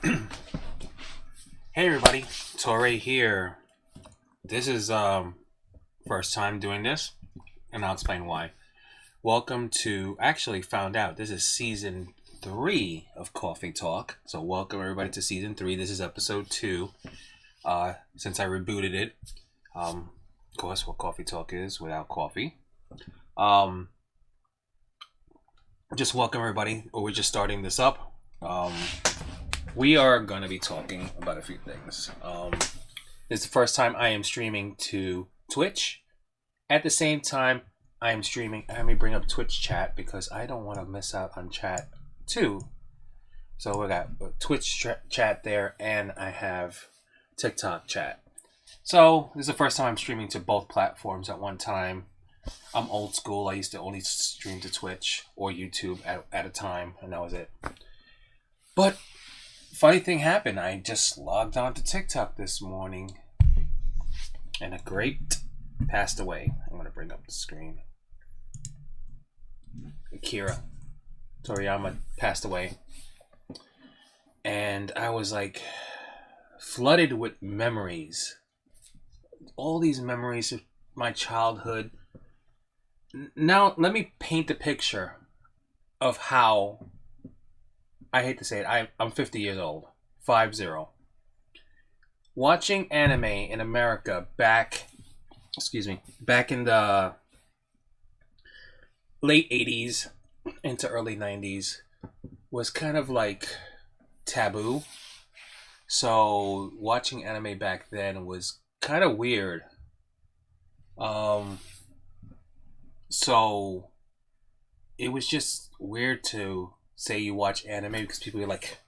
Hey everybody, Torre here. This is first time doing this, and I'll explain why. Welcome to actually found out this is season 3 of Coffee Talk. So welcome everybody to season 3. This is episode 2. Since I rebooted it, of course, what Coffee Talk is without coffee. Just welcome everybody. We're just starting this up. We are going to be talking about a few things. This is the first time I am streaming to Twitch. At the same time, I am streaming. Let me bring up Twitch chat because I don't want to miss out on chat too. So we got Twitch chat there, and I have TikTok chat. So this is the first time I'm streaming to both platforms at one time. I'm old school. I used to only stream to Twitch or YouTube at a time, and that was it. But funny thing happened. I just logged on to TikTok this morning, and a great passed away. I'm going to bring up the screen. Akira. Toriyama passed away. And I was like flooded with memories. All these memories of my childhood. Now, let me paint the picture of how, I hate to say it, I'm 50 years old. 50. Watching anime in America back in the late 80s into early 90s was kind of like taboo. So watching anime back then was kind of weird. So it was just weird to say you watch anime because people are like,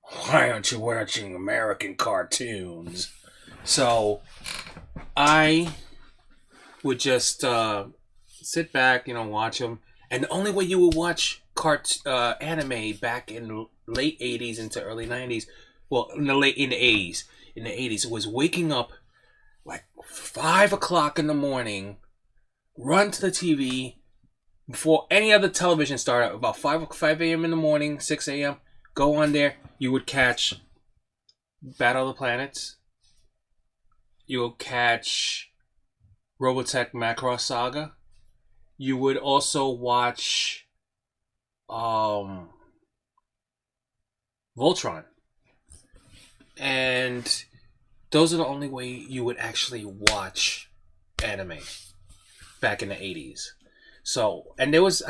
why aren't you watching American cartoons? So I would just sit back, watch them. And the only way you would watch anime back in the late 80s into early 90s, well, in the 80s, was waking up like 5 o'clock in the morning, run to the TV before any other television started, about 5 a.m. in the morning, 6 a.m., go on there, you would catch Battle of the Planets, you'll catch Robotech Macross Saga, you would also watch Voltron, and those are the only way you would actually watch anime back in the 80s. So, and there was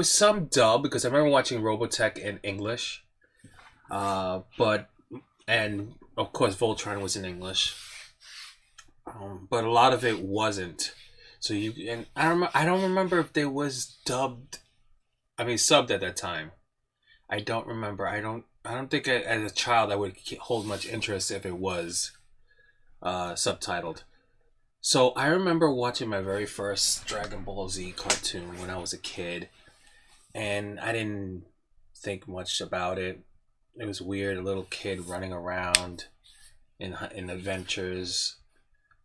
some dub because I remember watching Robotech in English, and of course Voltron was in English, but a lot of it wasn't. So I don't remember if there was subbed at that time. I don't remember. I don't think as a child I would hold much interest if it was subtitled. So I remember watching my very first Dragon Ball Z cartoon when I was a kid, and I didn't think much about it. It was weird, a little kid running around in adventures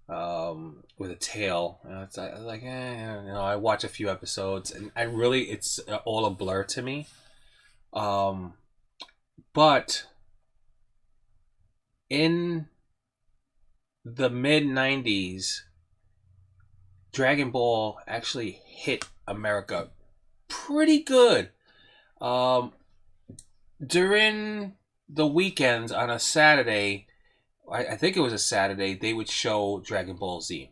with a tail. And I was like, I watch a few episodes, and it's all a blur to me. But in the mid 90s, Dragon Ball actually hit America pretty good. During the weekends on a Saturday, I think it was a Saturday, they would show Dragon Ball Z.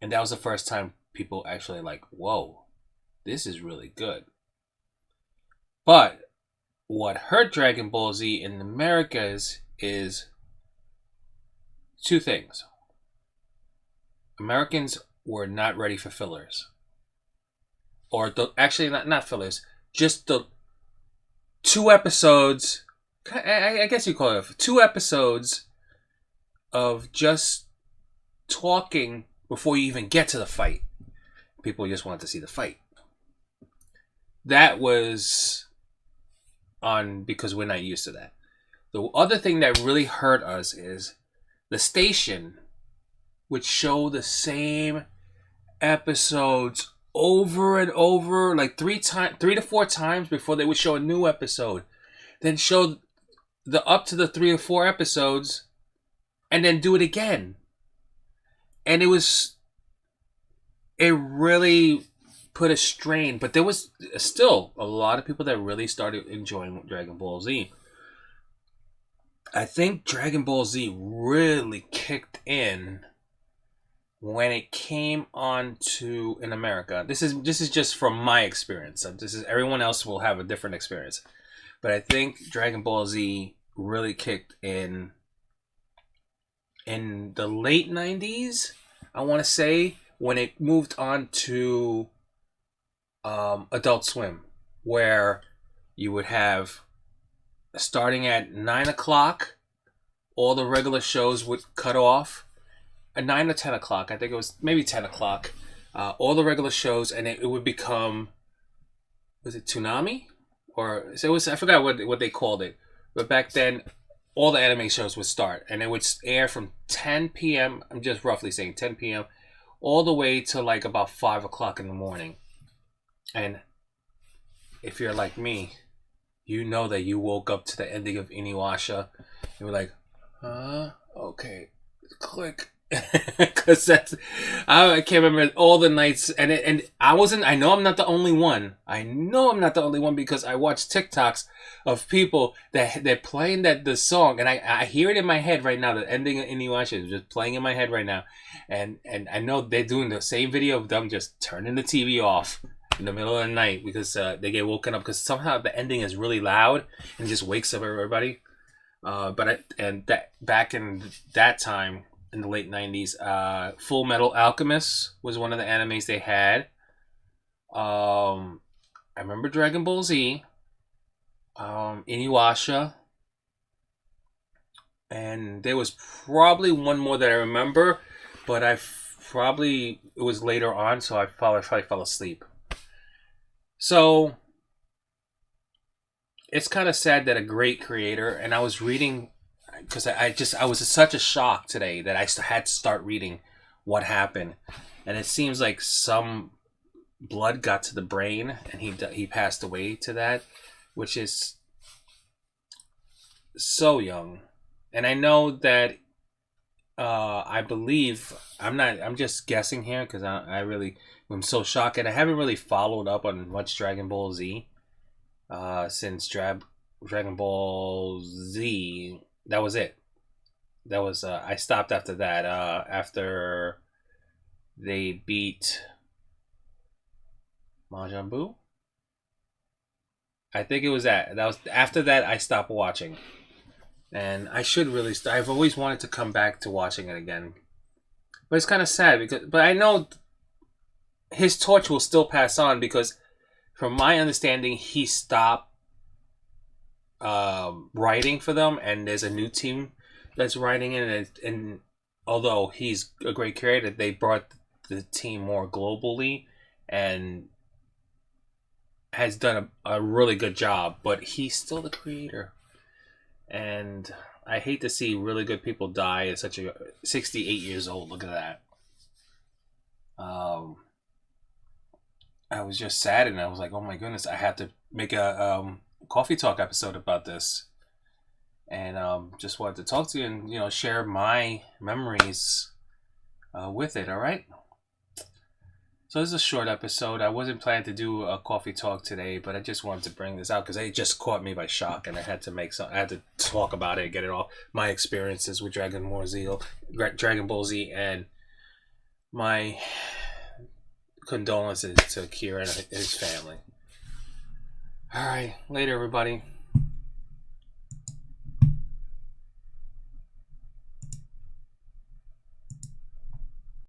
And that was the first time people actually like, whoa, this is really good. But what hurt Dragon Ball Z in Americas is two things. Americans were not ready for fillers. Or actually not fillers, just the 2 episodes, I guess you call it 2 episodes of just talking before you even get to the fight. People just wanted to see the fight. That was on because we're not used to that. The other thing that really hurt us is the station would show the same episodes over and over, like 3 to 4 times before they would show a new episode. Then show the up to the 3 or 4 episodes, and then do it again. And it really put a strain, but there was still a lot of people that really started enjoying Dragon Ball Z. I think Dragon Ball Z really kicked in when it came on to in America. This is just from my experience. This is everyone else will have a different experience, but I think Dragon Ball Z really kicked in the late 90s. I want to say when it moved on to Adult Swim, where you would have starting at 9 o'clock, all the regular shows would cut off. At 9 or 10 o'clock, I think it was maybe 10 o'clock, all the regular shows, and it would become, was it Toonami? Or so it was, I forgot what they called it. But back then, all the anime shows would start, and it would air from 10 p.m., I'm just roughly saying 10 p.m., all the way to like about 5 o'clock in the morning. And if you're like me, you know that you woke up to the ending of Inuyasha. You were like, okay, click. Because I can't remember all the nights, and I know I'm not the only one. I know I'm not the only one because I watch TikToks of people that they're playing the song, and I hear it in my head right now. The ending of Inuyasha is just playing in my head right now, and I know they're doing the same video of them just turning the TV off in the middle of the night because they get woken up because somehow the ending is really loud and just wakes up everybody. Back in that time, in the late 90s, Full Metal Alchemist was one of the animes they had. I remember Dragon Ball Z, Inuyasha, and there was probably one more that I remember, but it was later on, so I probably fell asleep. So it's kind of sad that a great creator, and I was reading, because I was in such a shock today that I had to start reading what happened, and it seems like some blood got to the brain, and he passed away to that, which is so young. And I know that I believe I'm just guessing here because I'm so shocked, and I haven't really followed up on much Dragon Ball Z since Dragon Ball Z. That was it. That was I stopped after that. After they beat Majin Buu, I think it was that. That was after that I stopped watching, and I should really. I've always wanted to come back to watching it again, but it's kind of sad but I know his torch will still pass on because, from my understanding, he stopped writing for them, and there's a new team that's writing it, and although he's a great creator, they brought the team more globally and has done a really good job, but he's still the creator, and I hate to see really good people die at such a 68 years old. Look at that. I was just sad, and I was like, oh my goodness, I have to make a Coffee Talk episode about this, and just wanted to talk to you and share my memories with it. All right, so this is a short episode. I wasn't planning to do a Coffee Talk today, but I just wanted to bring this out because it just caught me by shock, and I had to talk about it, get it all my experiences with Dragon Ball Z, and my condolences to Akira and his family. All right, later, everybody.